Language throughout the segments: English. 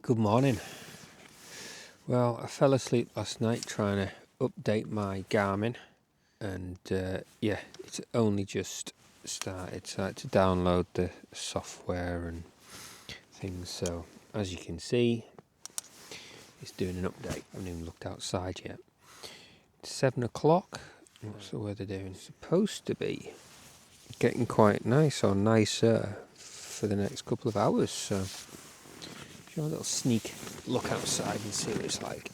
Good morning. Well, I fell asleep last night trying to update my Garmin, and it's only just started. So I had to download the software and things. So as you can see, it's doing an update. I haven't even looked outside yet. It's 7 o'clock. What's the weather doing? It's supposed to be getting quite nice or nicer for the next couple of hours. So have a little sneak look outside and see what it's like.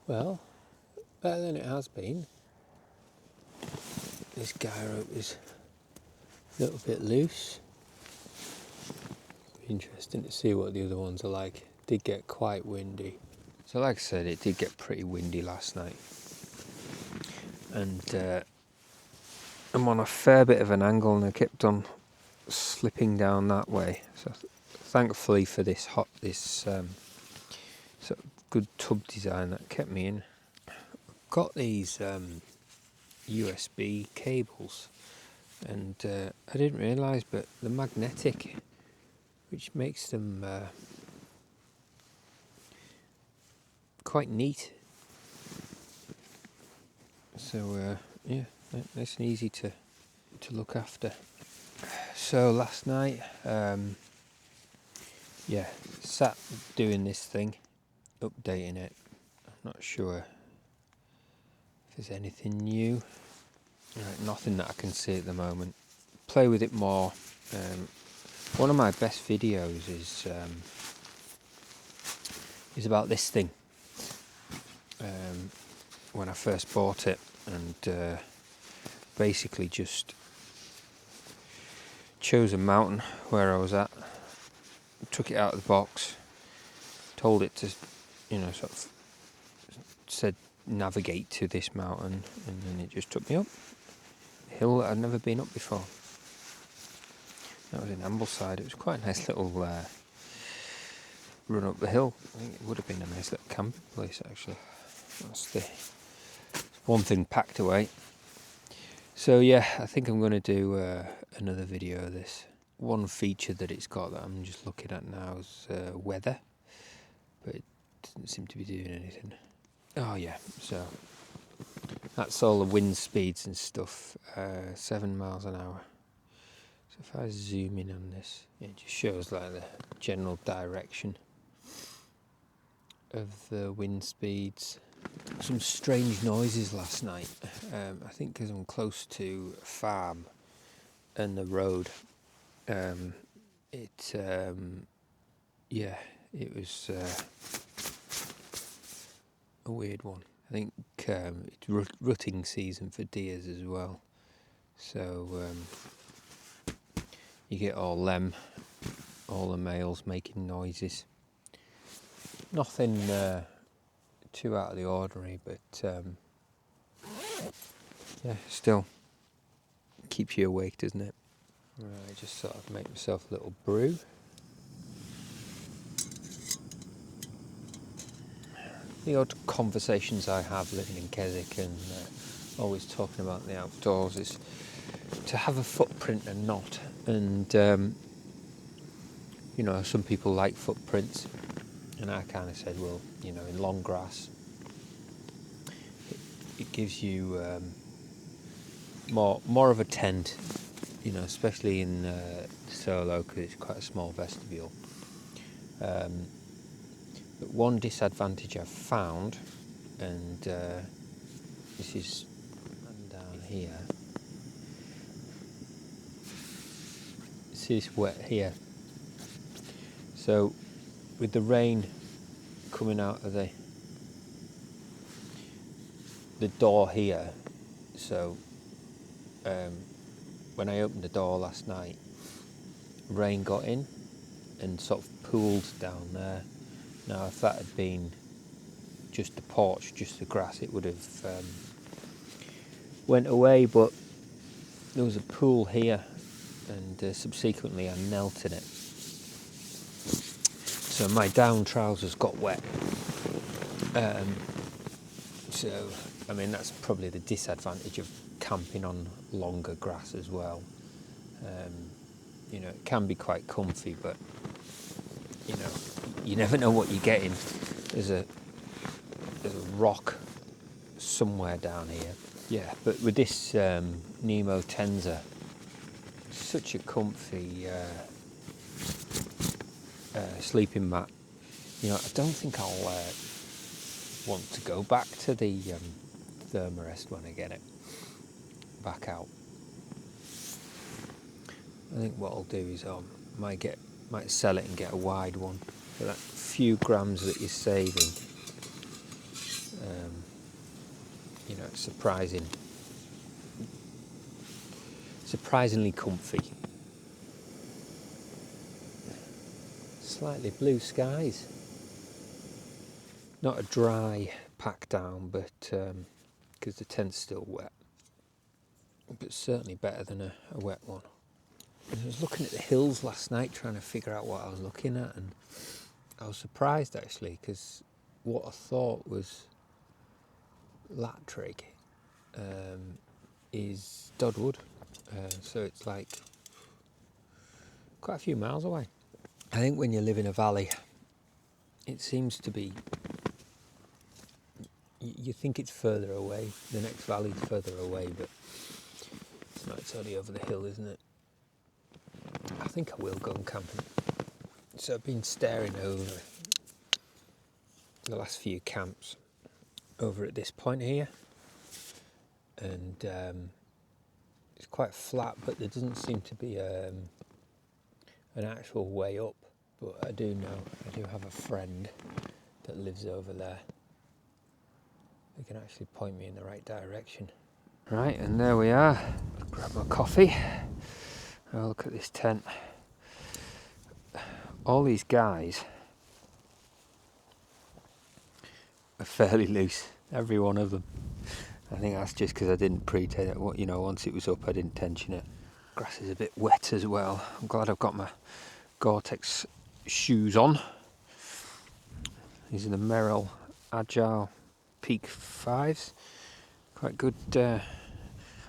Well, better than it has been. This guy rope is a little bit loose. Interesting to see what the other ones are like. It did get quite windy. So like I said, it did get pretty windy last night. And I'm on a fair bit of an angle and I kept on slipping down that way. So thankfully for this sort of good tub design that kept me in. Got these USB cables, and I didn't realise, but they're magnetic, which makes them quite neat. So nice and easy to look after. So last night, sat doing this thing, updating it. I'm not sure if there's anything new. Nothing that I can see at the moment. Play with it more. One of my best videos is about this thing. When I first bought it, and basically just chose a mountain where I was at, took it out of the box, told it to, sort of said navigate to this mountain, and then it just took me up a hill that I'd never been up before. That was in Ambleside. It was quite a nice little run up the hill. I think it would have been a nice little camping place actually. That's one thing packed away. So yeah, I think I'm going to do another video of this. One feature that it's got that I'm just looking at now is weather, but it doesn't seem to be doing anything. Oh yeah, so that's all the wind speeds and stuff, 7 miles an hour. So if I zoom in on this, it just shows like the general direction of the wind speeds. Some strange noises last night. I think because I'm close to a farm and the road, it was a weird one. I think it's rutting season for deers as well, so you get all the males making noises. Nothing too out of the ordinary, but still keeps you awake, doesn't it? Right, just sort of make myself a little brew. The odd conversations I have living in Keswick and always talking about the outdoors is to have a footprint and not. And some people like footprints, and I kind of said, well, in long grass, it gives you more of a tent, especially in solo, because it's quite a small vestibule. But one disadvantage I've found, and this is down here. See this wet here. So with the rain coming out of the door here, so when I opened the door last night, rain got in and sort of pooled down there. Now if that had been just the porch, just the grass, it would have went away, but there was a pool here, and subsequently I knelt in it. So my down trousers got wet. So, I mean, that's probably the disadvantage of camping on longer grass as well. You know, it can be quite comfy, but, you know, you never know what you're getting. There's a rock somewhere down here. Yeah, but with this Nemo Tenza, such a comfy sleeping mat. You know, I don't think I'll want to go back to the Thermarest when I get it back out. I think what I'll do is I might sell it and get a wide one for that few grams that you're saving. You know, it's surprisingly comfy. Slightly blue skies. Not a dry pack down, but because the tent's still wet. But certainly better than a wet one. I was looking at the hills last night trying to figure out what I was looking at, and I was surprised actually, because what I thought was Lattrig is Dodwood, so it's like quite a few miles away. I think when you live in a valley, it seems to be, you think it's further away, the next valley's further away, but it's not, it's only over the hill, isn't it? I think I will go and camping. So I've been staring over the last few camps over at this point here, and it's quite flat, but there doesn't seem to be an actual way up. But I do have a friend that lives over there who can actually point me in the right direction. Right, and there we are. Grab my coffee. Oh, look at this tent. All these guys are fairly loose, every one of them. I think that's just because I didn't pre-tension it. You know, once it was up, I didn't tension it. Grass is a bit wet as well. I'm glad I've got my Gore-Tex shoes on. These are the Merrell Agile Peak 5s. Quite good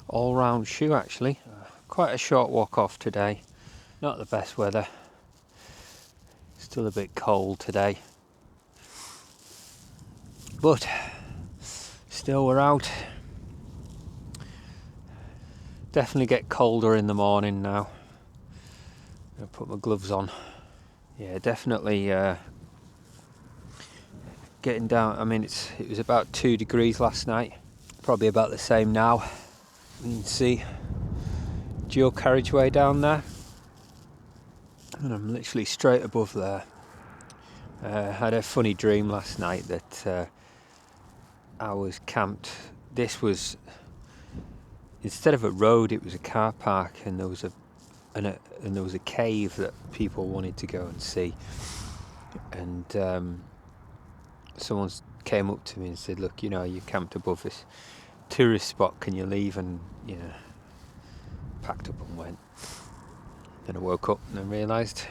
all-round shoe actually. Quite a short walk off today. Not the best weather. Still a bit cold today. But still we're out. Definitely get colder in the morning now. I'll put my gloves on. Yeah, definitely getting down. I mean, it was about 2 degrees last night. Probably about the same now. You can see dual carriageway down there, and I'm literally straight above there. I had a funny dream last night that I was camped. This was, instead of a road, it was a car park, and there was a cave that people wanted to go and see. And someone came up to me and said, "Look, you know, you camped above this tourist spot. Can you leave?" And you know, packed up and went. Then I woke up and I realised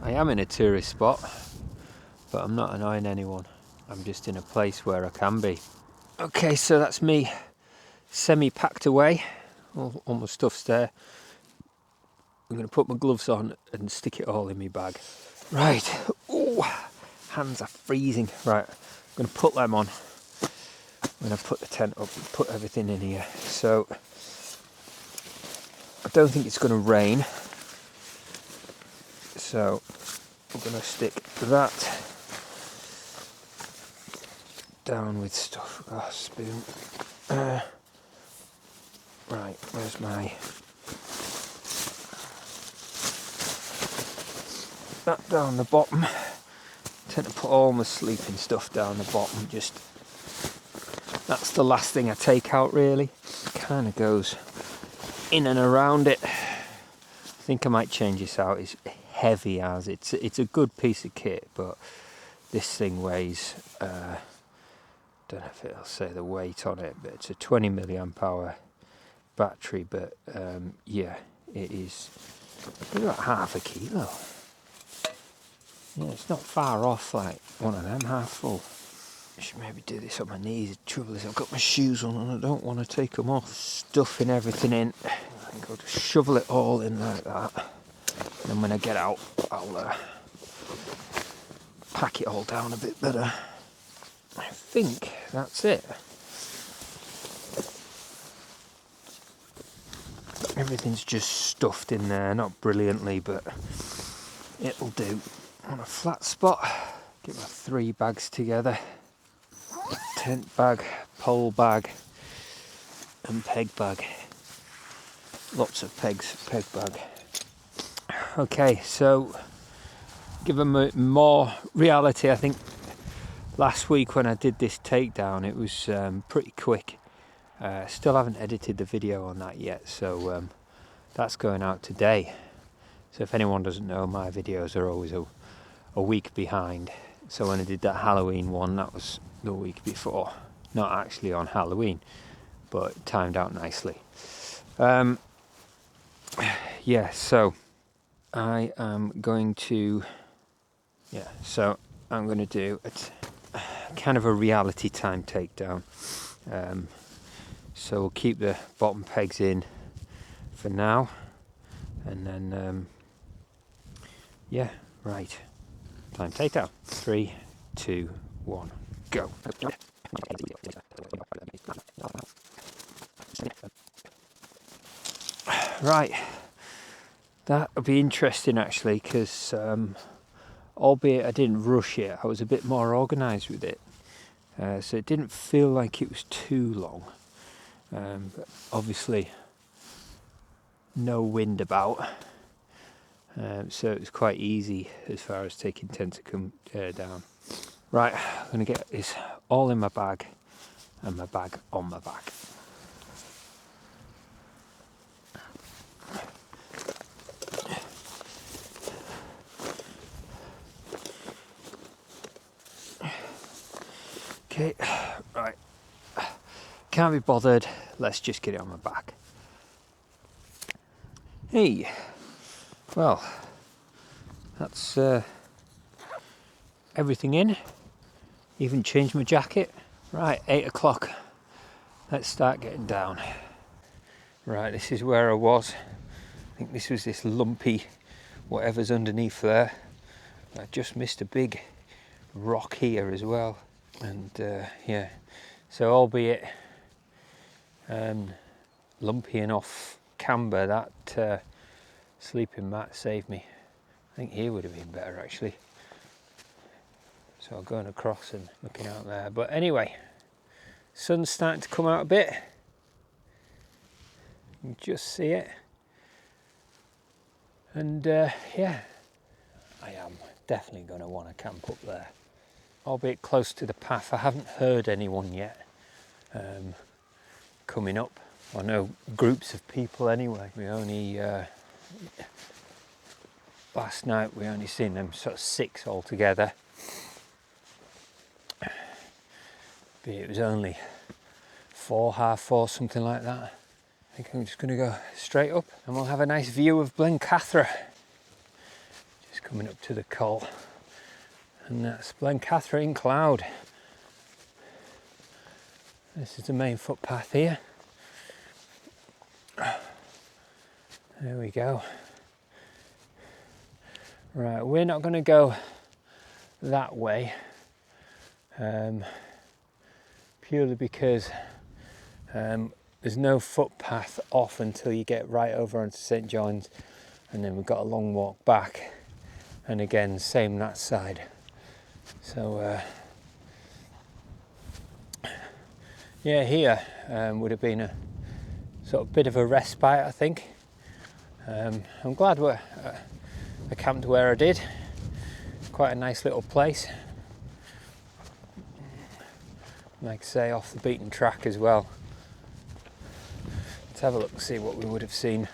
I am in a tourist spot, but I'm not annoying anyone. I'm just in a place where I can be. Okay, so that's me semi-packed away. All my stuff's there. I'm going to put my gloves on and stick it all in my bag. Right. Ooh, hands are freezing. Right, I'm going to put them on when I put the tent up and put everything in here. So I don't think it's going to rain, so I'm going to stick that down with stuff. Oh, spoon. Right, where's my... That down the bottom. I tend to put all my sleeping stuff down the bottom. Just that's the last thing I take out really. Kind of goes in and around it. I think I might change this out. It's heavy as it's a good piece of kit, but this thing weighs don't know if it'll say the weight on it, but it's a 20 milliamp hour battery. But yeah, it is about half a kilo. Yeah, it's not far off like one of them, half full. I should maybe do this on my knees. The trouble is I've got my shoes on and I don't want to take them off. Stuffing everything in. I think I'll just shovel it all in like that. And then when I get out, I'll pack it all down a bit better. I think that's it. Everything's just stuffed in there, not brilliantly, but it'll do. On a flat spot, get my 3 bags together. Tent bag, pole bag and peg bag. Lots of pegs, peg bag. Okay, so give them more reality. I think last week when I did this takedown it was pretty quick. Still haven't edited the video on that yet, so that's going out today. So if anyone doesn't know, my videos are always a week behind. So when I did that Halloween one, that was the week before. Not actually on Halloween, but it timed out nicely. Yeah, so I am going to do a kind of a reality time takedown. So we'll keep the bottom pegs in for now, and then yeah, right, time takedown. 3, 2, 1, go. Right, that'll be interesting actually, because albeit I didn't rush it, I was a bit more organised with it, so it didn't feel like it was too long. But obviously no wind about, so it was quite easy as far as taking tent to come down. Right, I'm going to get this all in my bag and my bag on my back. Okay, right, can't be bothered, let's just get it on my back. Hey, well, that's everything in, even changed my jacket. Right, 8 o'clock, let's start getting down. Right, this is where I was. I think this was this lumpy whatever's underneath there. I just missed a big rock here as well. And yeah, so albeit lumpy and off camber, that sleeping mat saved me. I think here would have been better actually. So going across and looking out there. But anyway, sun's starting to come out a bit. You can just see it. And yeah, I am definitely going to want to camp up there. Albeit close to the path. I haven't heard anyone yet coming up. I know groups of people anyway. We only last night we only seen them sort of 6 altogether. But it was only 4, half 4, something like that. I think I'm just going to go straight up and we'll have a nice view of Blencathra. Just coming up to the col. And that's Blencathra in cloud. This is the main footpath here. There we go. Right, we're not going to go that way, purely because there's no footpath off until you get right over onto St John's, and then we've got a long walk back, and again same that side. So yeah, here would have been a sort of bit of a respite, I think. I'm glad I camped where I did. Quite a nice little place. Like I say, off the beaten track as well. Let's have a look and see what we would have seen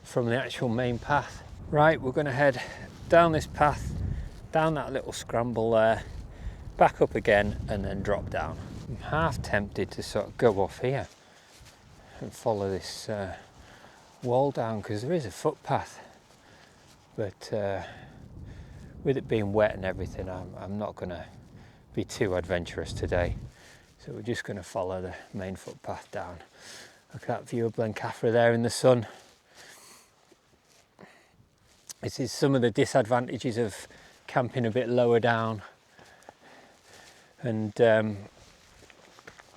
from the actual main path. Right, we're going to head down this path, down that little scramble there, back up again and then drop down. I'm half tempted to sort of go off here and follow this wall down, because there is a footpath, but we're with it being wet and everything, I'm not going to be too adventurous today. So we're just going to follow the main footpath down. Look at that view of Blencathra there in the sun. This is some of the disadvantages of camping a bit lower down, and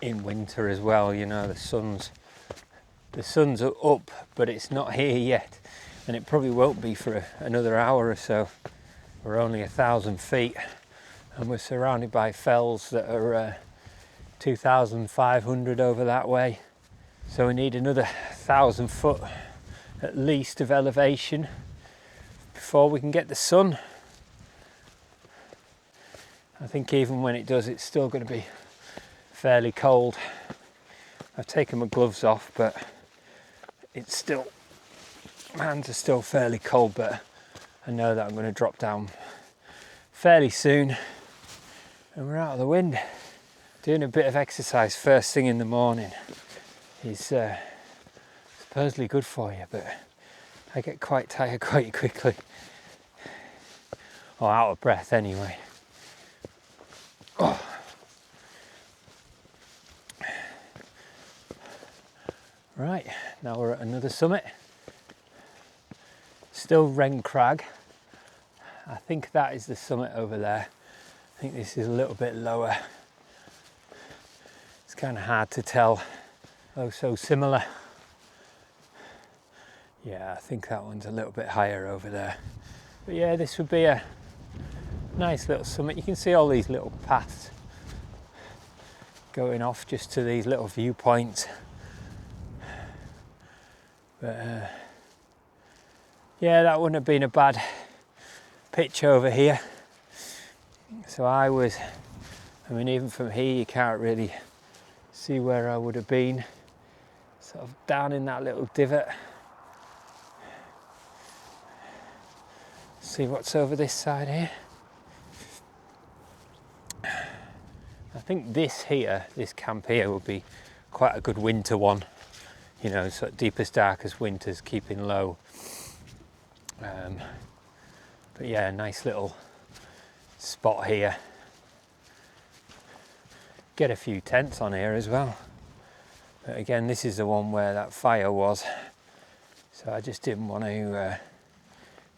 in winter as well. You know, the sun's up, but it's not here yet, and it probably won't be for another hour or so. We're only 1,000 feet, and we're surrounded by fells that are 2,500 over that way. So we need another 1,000 foot at least of elevation before we can get the sun. I think even when it does, it's still going to be fairly cold. I've taken my gloves off, but it's still, my hands are still fairly cold, but I know that I'm going to drop down fairly soon, and we're out of the wind. Doing a bit of exercise first thing in the morning is supposedly good for you, but I get quite tired quite quickly, or out of breath anyway. Oh. Right, now we're at another summit. Still Wren Crag. I think that is the summit over there. I think this is a little bit lower. It's kind of hard to tell. Oh, so similar. Yeah, I think that one's a little bit higher over there. But yeah, this would be a nice little summit. You can see all these little paths going off just to these little viewpoints. But yeah, that wouldn't have been a bad pitch over here. So I mean, even from here you can't really see where I would have been. Sort of down in that little divot. See what's over this side here. I think this camp here would be quite a good winter one. You know, sort of deepest, darkest winters, keeping low. But yeah, nice little spot here. Get a few tents on here as well. But again, this is the one where that fire was. So I just didn't want to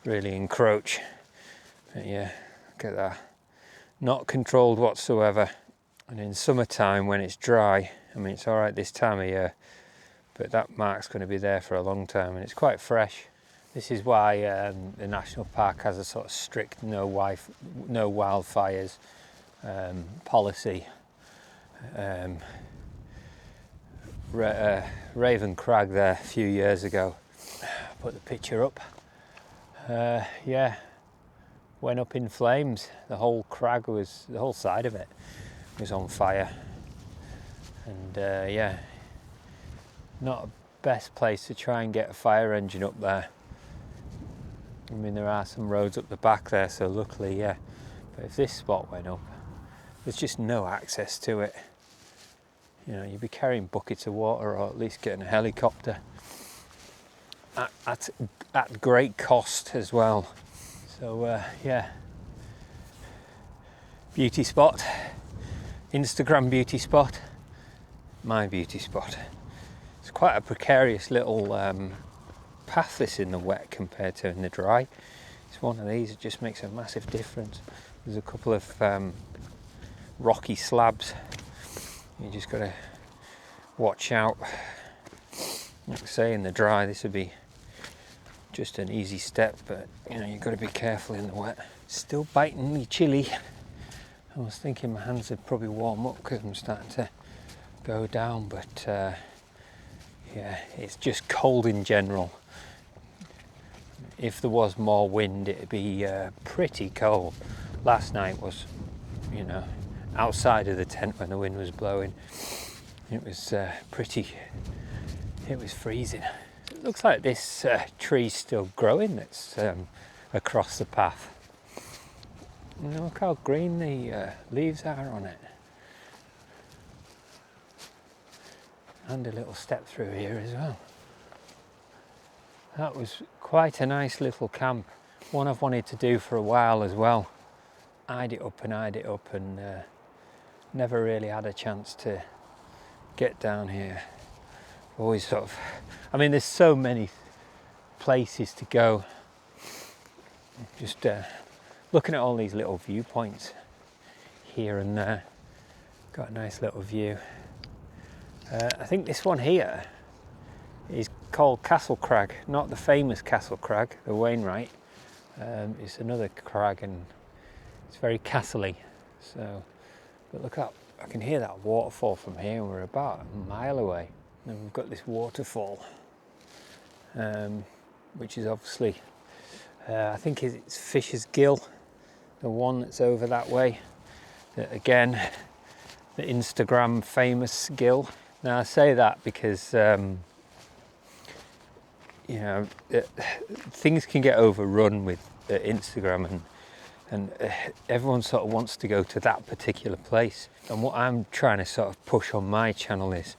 really encroach. But yeah, look at that. Not controlled whatsoever. And in summertime when it's dry, I mean, it's all right this time of year, but that mark's going to be there for a long time, and it's quite fresh. This is why the national park has a sort of strict no wildfires policy. Wren Crag there a few years ago. Put the picture up. Yeah, went up in flames. The whole side of it was on fire, and yeah, not a best place to try and get a fire engine up there. I mean, there are some roads up the back there, so luckily, yeah. But if this spot went up, there's just no access to it. You know, you'd be carrying buckets of water, or at least getting a helicopter at great cost as well. So yeah, beauty spot, Instagram beauty spot, my beauty spot. It's quite a precarious little path this in the wet compared to in the dry. It's one of these, it just makes a massive difference. There's a couple of rocky slabs. You just got to watch out. Like I say, in the dry this would be just an easy step, but you know, you've got to be careful in the wet. Still biting me chilly. I was thinking my hands would probably warm up because I'm starting to go down, but yeah, it's just cold in general. If there was more wind, it'd be pretty cold. Last night was, you know, outside of the tent when the wind was blowing, it was it was freezing. It looks like this tree's still growing that's across the path. And look how green the leaves are on it. And a little step through here as well. That was quite a nice little camp. One I've wanted to do for a while as well. Eyed it up and never really had a chance to get down here. Always sort of, I mean, there's so many places to go. Just looking at all these little viewpoints here and there. Got a nice little view. I think this one here is called Castle Crag, not the famous Castle Crag, the Wainwright. It's another crag and it's very castle-y. So, but look up, I can hear that waterfall from here and we're about a mile away. And we've got this waterfall, which is obviously, I think it's Fisher's Gill, the one that's over that way. Again, the Instagram famous gill. Now I say that because you know, things can get overrun with Instagram and everyone sort of wants to go to that particular place. And what I'm trying to sort of push on my channel is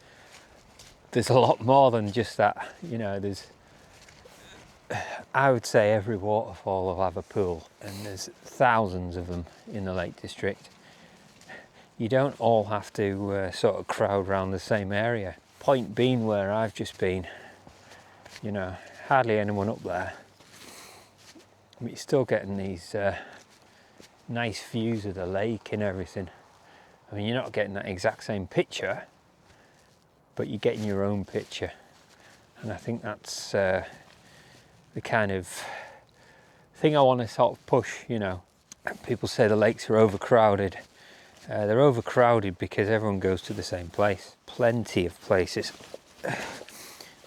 there's a lot more than just that. You know, I would say every waterfall will have a pool, and there's thousands of them in the Lake District. You don't all have to sort of crowd around the same area. Point being, where I've just been, you know, hardly anyone up there. But you're still getting these nice views of the lake and everything. I mean, you're not getting that exact same picture, but you're getting your own picture. And I think that's the kind of thing I want to sort of push, you know. People say the lakes are overcrowded. They're overcrowded because everyone goes to the same place. Plenty of places,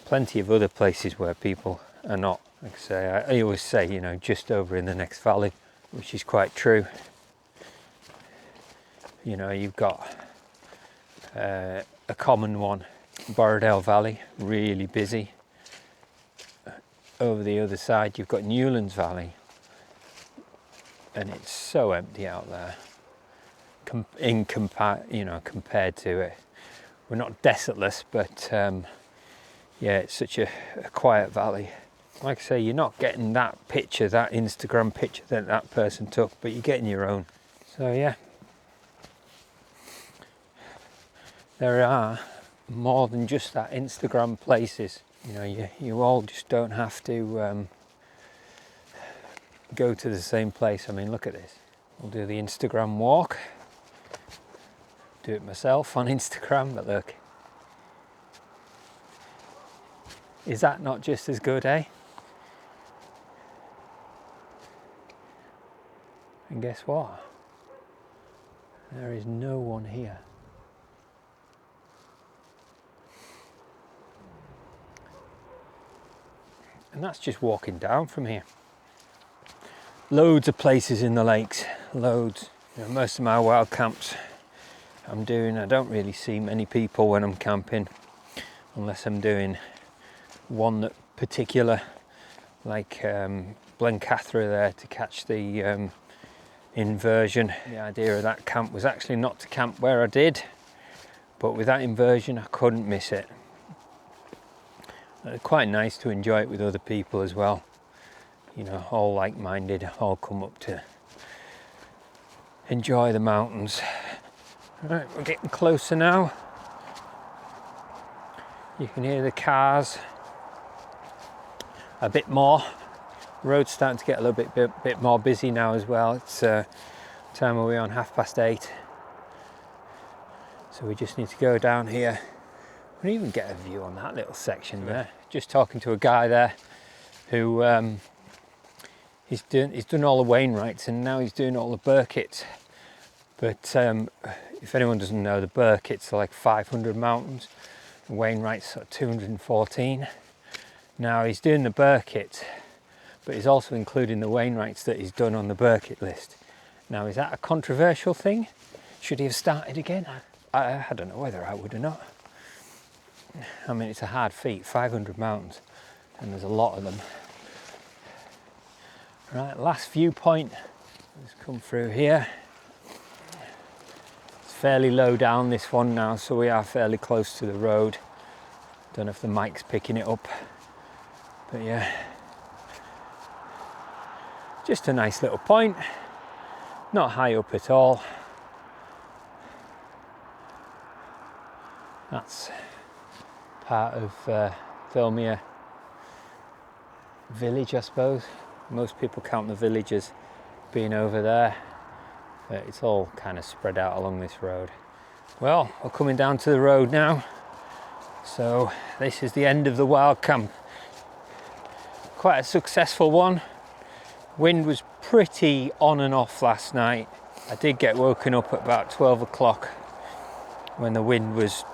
plenty of other places where people are not. Like I say, I always say, you know, just over in the next valley, which is quite true. You know, you've got a common one, Borrowdale Valley, really busy. Over the other side, you've got Newlands Valley, and it's so empty out there. Compared to it, we're not desolateless, but yeah, it's such a quiet valley. Like I say, you're not getting that picture, that Instagram picture that person took, but you're getting your own. So yeah, there are more than just that Instagram places. You know, you all just don't have to go to the same place. I mean, look at this. We'll do the Instagram walk. Do it myself on Instagram, but look. Is that not just as good, eh? And guess what? There is no one here. And that's just walking down from here. Loads of places in the lakes, loads. You know, most of my wild camps I don't really see many people when I'm camping, unless I'm doing one that particular, like Blencathra there, to catch the inversion. The idea of that camp was actually not to camp where I did, but with that inversion I couldn't miss it. Quite nice to enjoy it with other people as well, you know, all like-minded, all come up to enjoy the mountains. Right, we're getting closer now. You can hear the cars a bit more. The road's starting to get a little bit more busy now as well. It's time are we on? 8:30. So we just need to go down here. We can even get a view on that little section there. Just talking to a guy there who he's done all the Wainwrights and now he's doing all the Burkitts. But if anyone doesn't know, the Burkitts are like 500 mountains, the Wainwrights are 214. Now he's doing the Burkitt, but he's also including the Wainwrights that he's done on the Burkitt list. Now, is that a controversial thing? Should he have started again? I don't know whether I would or not. I mean, it's a hard feat, 500 mountains, and there's a lot of them. Right, last viewpoint. Let's come through here. Fairly low down this one now, so we are fairly close to the road. Don't know if the mic's picking it up, but yeah. just a nice little point, not high up at all. That's part of Thirlmere village, I suppose. Most people count the village as being over there, but it's all kind of spread out along this road. Well, we're coming down to the road now, so this is the end of the wild camp. Quite a successful one. Wind was pretty on and off last night. I did get woken up at about 12 o'clock when the wind was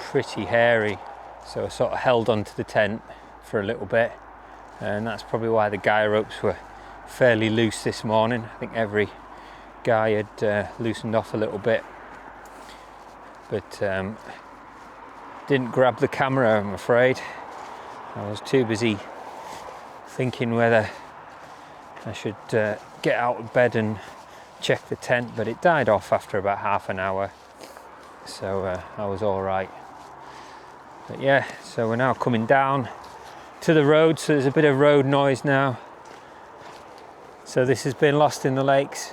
pretty hairy, so I sort of held onto the tent for a little bit, and that's probably why the guy ropes were fairly loose this morning. I think every guy had loosened off a little bit, but didn't grab the camera, I'm afraid. I was too busy thinking whether I should get out of bed and check the tent, but it died off after about half an hour, so I was all right. But yeah, so we're now coming down to the road, so there's a bit of road noise now. So this has been Lost in the Lakes,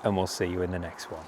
and we'll see you in the next one.